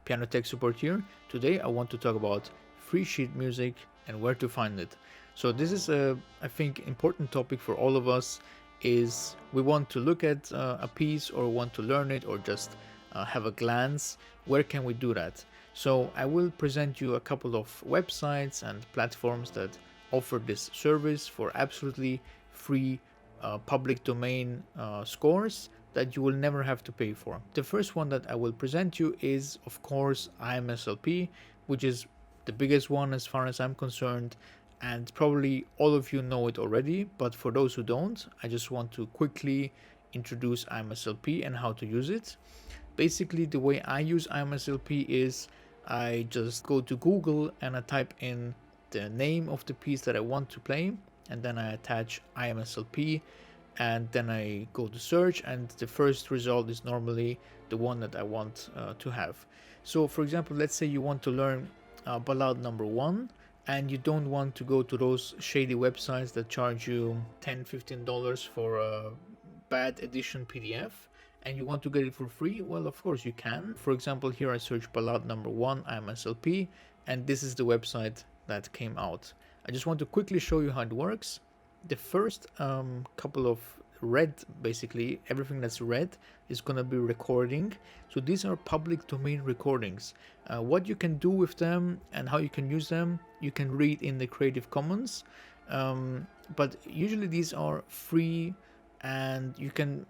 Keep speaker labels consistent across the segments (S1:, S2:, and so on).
S1: Piano Tech Support here. Today I want to talk about free sheet music and where to find it. So this is I think important topic for all of us. Is we want to look at a piece or want to learn it or just have a glance. Where can we do that? So I will present you a couple of websites and platforms that offer this service for absolutely free public domain scores that you will never have to pay for. The first one that I will present you is, of course, IMSLP, which is the biggest one as far as I'm concerned, and probably all of you know it already, but for those who don't, I just want to quickly introduce IMSLP and how to use it. Basically, the way I use IMSLP is I just go to Google and I type in the name of the piece that I want to play, and then I attach IMSLP, and then I go to search, and the first result is normally the one that I want to have. So for example, let's say you want to learn ballad number 1 and you don't want to go to those shady websites that charge you $10-15 for a bad edition PDF, and you want to get it for free. Well, of course you can. For example, here I search ballad number 1 IMSLP, and this is the website that came out. I just want to quickly show you how it works. The first couple of red, basically everything that's red is going to be recording. So these are public domain recordings. What you can do with them and how you can use them, you can read in the Creative Commons, but usually these are free, and you can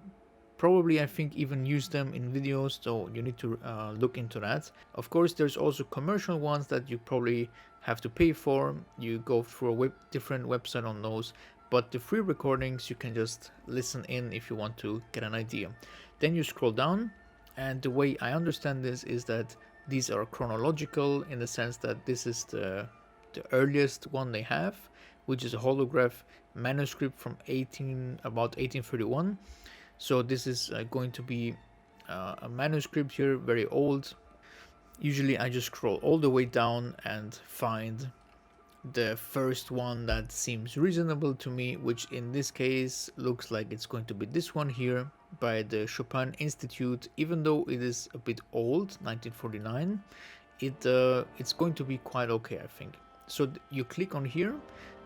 S1: probably, I think, even use them in videos, so you need to look into that. Of course, there's also commercial ones that you probably have to pay for. You go through a different website on those, but the free recordings you can just listen in if you want to get an idea. Then you scroll down, and the way I understand this is that these are chronological, in the sense that this is the earliest one they have, which is a holograph manuscript from about 1831. So this is going to be a manuscript here, very old. Usually I just scroll all the way down and find the first one that seems reasonable to me, which in this case looks like it's going to be this one here by the Chopin Institute. Even though it is a bit old, 1949, it's going to be quite okay, I think. So you click on here,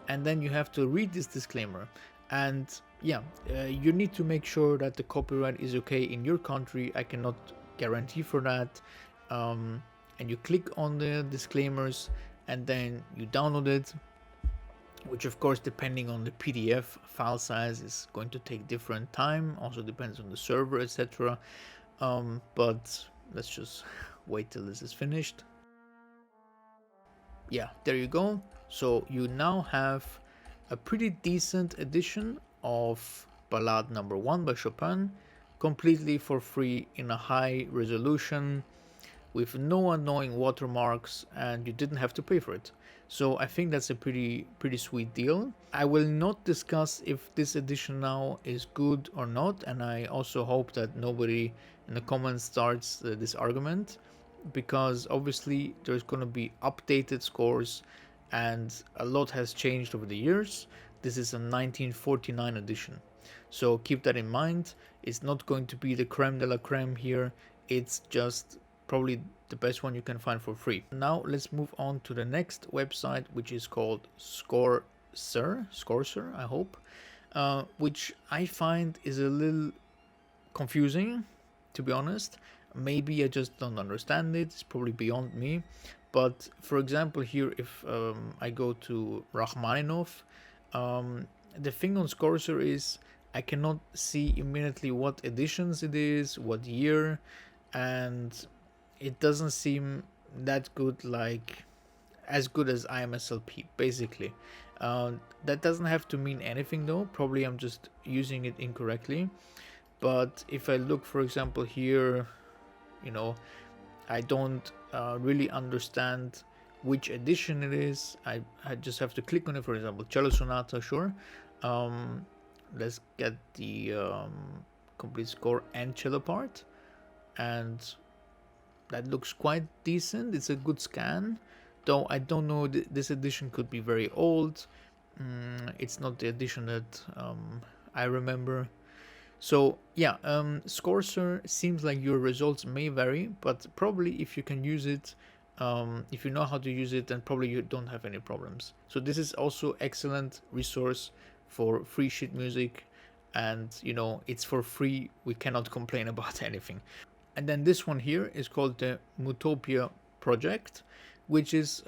S1: and then you have to read this disclaimer, and yeah, you need to make sure that the copyright is okay in your country. I cannot guarantee for that. And you click on the disclaimers, and then you download it, which of course, depending on the PDF file size, is going to take different time. Also depends on the server, etc. But let's just wait till this is finished. Yeah, there you go. So you now have a pretty decent edition of Ballade number 1 by Chopin, completely for free in a high resolution, with no annoying watermarks, and you didn't have to pay for it. So I think that's a pretty sweet deal. I will not discuss if this edition now is good or not, and I also hope that nobody in the comments starts this argument, because obviously there's going to be updated scores and a lot has changed over the years. This is a 1949 edition, so keep that in mind. It's not going to be the creme de la creme here. It's just probably the best one you can find for free. Now let's move on to the next website, which is called ScorSer, I hope, which I find is a little confusing, to be honest. Maybe I just don't understand it. It's probably beyond me. But for example, here, if I go to Rachmaninoff, the thing on ScorSer is I cannot see immediately what editions it is, what year, and it doesn't seem that good, like as good as IMSLP, basically. That doesn't have to mean anything though. Probably I'm just using it incorrectly. But if I look, for example, here, you know, I don't really understand which edition it is. I just have to click on it. For example, cello sonata, sure. Let's get the complete score and cello part, and that looks quite decent. It's a good scan, though I don't know, this edition could be very old. It's not the edition that I remember. So yeah, ScorSer seems like your results may vary, but probably if you can use it, if you know how to use it, then probably you don't have any problems. So this is also excellent resource for free sheet music, and you know it's for free. We cannot complain about anything. And then this one here is called the Mutopia Project, which is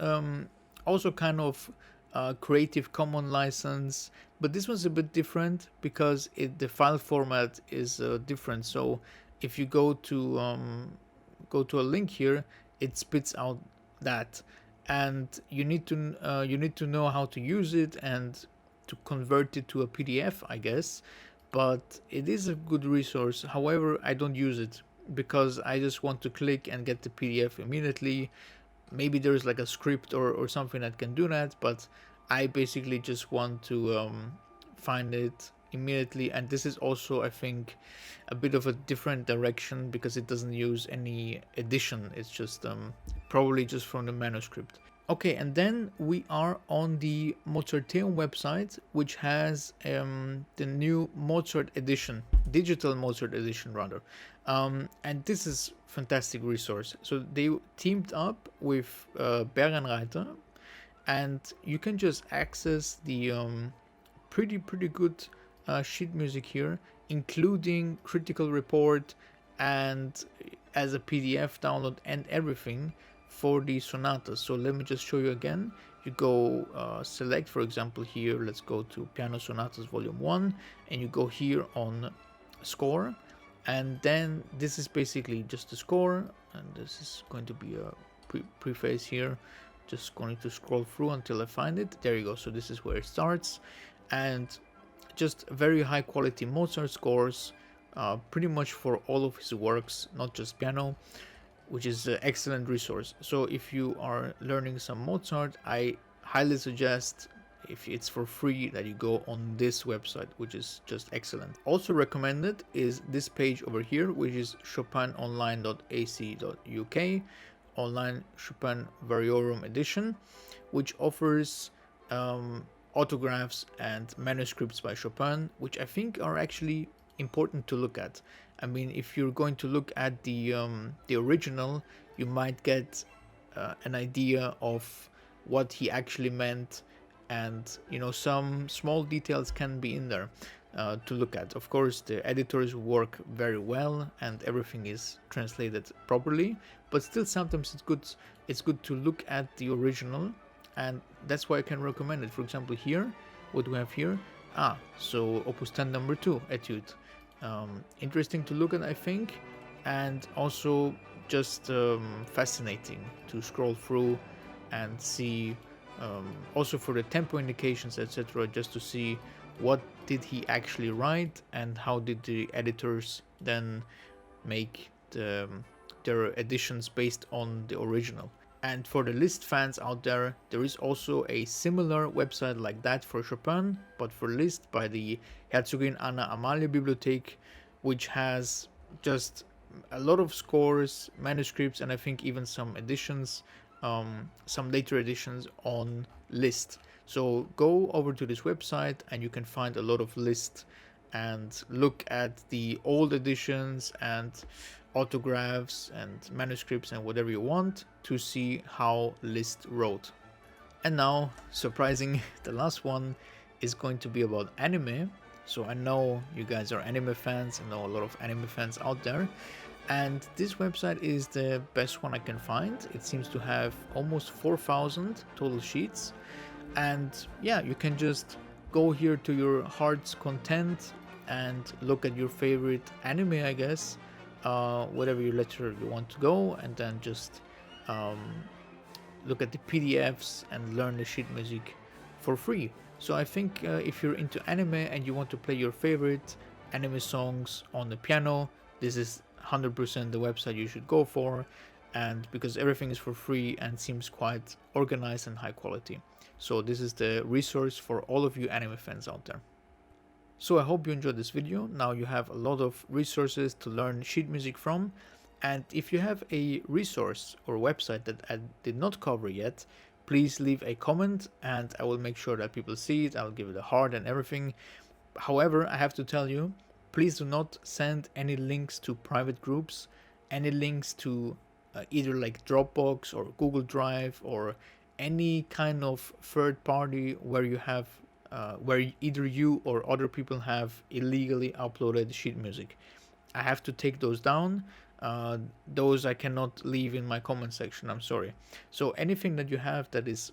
S1: also kind of Creative Commons license, but this one's a bit different because the file format is different. So if you go to a link here, it spits out that, and you need to know how to use it and to convert it to a PDF, I guess. But it is a good resource. However, I don't use it because I just want to click and get the PDF immediately. Maybe there's like a script or something that can do that, but I basically just want to find it immediately. And this is also, I think, a bit of a different direction because it doesn't use any edition. It's just probably just from the manuscript. Okay, and then we are on the Mozarteum website, which has the new Mozart edition, digital Mozart edition rather. And this is fantastic resource. So they teamed up with Bärenreiter, and you can just access the pretty good sheet music here, including critical report and as a PDF download and everything for the sonatas. So let me just show you again. You go select, for example, here, let's go to Piano Sonatas Volume 1, and you go here on score, and then this is basically just the score, and this is going to be a preface here. Just going to scroll through until I find it. There you go. So this is where it starts, and just very high quality Mozart scores, pretty much for all of his works, not just piano, which is an excellent resource. So if you are learning some Mozart, I highly suggest, if it's for free, that you go on this website, which is just excellent. Also recommended is this page over here, which is chopinonline.ac.uk, online Chopin Variorum edition, which offers autographs and manuscripts by Chopin, which I think are actually important to look at. I mean, if you're going to look at the original, you might get an idea of what he actually meant, and you know, some small details can be in there to look at. Of course, the editors work very well and everything is translated properly, but still sometimes it's good to look at the original, and that's why I can recommend it. For example, here, what do we have here? So Opus 10 number 2 Etude. Interesting to look at, I think, and also just fascinating to scroll through and see, also for the tempo indications, etc., just to see what did he actually write and how did the editors then make their additions based on the original. And for the Liszt fans out there, there is also a similar website like that for Chopin, but for Liszt by the Herzogin Anna Amalia Bibliothek, which has just a lot of scores, manuscripts, and I think even some editions, some later editions on Liszt. So go over to this website and you can find a lot of Liszt and look at the old editions and autographs and manuscripts and whatever you want to see how Liszt wrote. And now, surprising, the last one is going to be about anime. So I know you guys are anime fans, I know a lot of anime fans out there, and this website is the best one I can find. It seems to have almost 4,000 total sheets, and yeah, you can just go here to your heart's content and look at your favorite anime, I guess, whatever your letter you want to go, and then just look at the PDFs and learn the sheet music for free. So I think if you're into anime and you want to play your favorite anime songs on the piano, this is 100% the website you should go for, and because everything is for free and seems quite organized and high quality. So this is the resource for all of you anime fans out there. So I hope you enjoyed this video. Now you have a lot of resources to learn sheet music from, and if you have a resource or website that I did not cover yet, please leave a comment and I will make sure that people see it. I'll give it a heart and everything. However, I have to tell you, Please do not send any links to private groups, any links to either like Dropbox or Google Drive or any kind of third party where you have where either you or other people have illegally uploaded sheet music. I have to take those down. Those I cannot leave in my comment section. I'm sorry. So anything that you have that is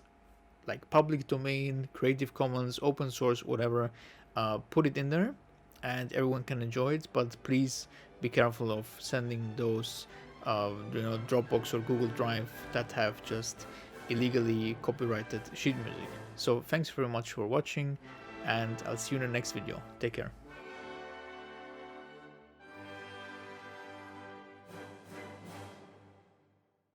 S1: like public domain, Creative Commons, open source, whatever, put it in there, and everyone can enjoy it. But please be careful of sending those, Dropbox or Google Drive that have just illegally copyrighted sheet music. So thanks very much for watching, and I'll see you in the next video. Take care.